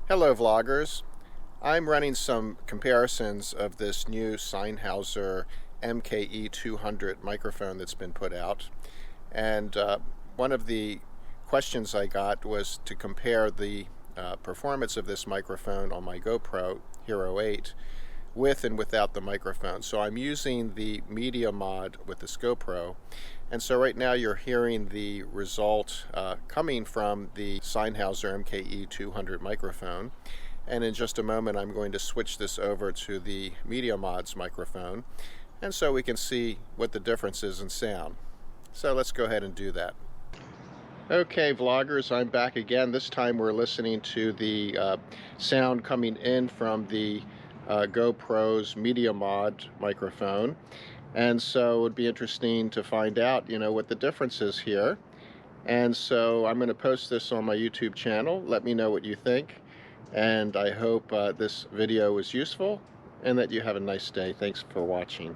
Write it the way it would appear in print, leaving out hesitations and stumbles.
Hello vloggers. I'm running some comparisons of this new Sennheiser MKE 200 microphone that's been put out, and one of the questions I got was to compare the performance of this microphone on my GoPro Hero 8 with and without the microphone. So I'm using the media mod with this GoPro, and so right now you're hearing the result coming from the Sennheiser MKE 200 microphone, and in just a moment I'm going to switch this over to the media mod's microphone, and so we can see what the difference is in sound. So let's go ahead and do that. Okay vloggers, I'm back again. This time we're listening to the sound coming in from the GoPro's media mod microphone, and so it would be interesting to find out what the difference is here. And so I'm going to post this on my YouTube channel. Let me know what you think, and I hope this video was useful and that you have a nice day. Thanks for watching.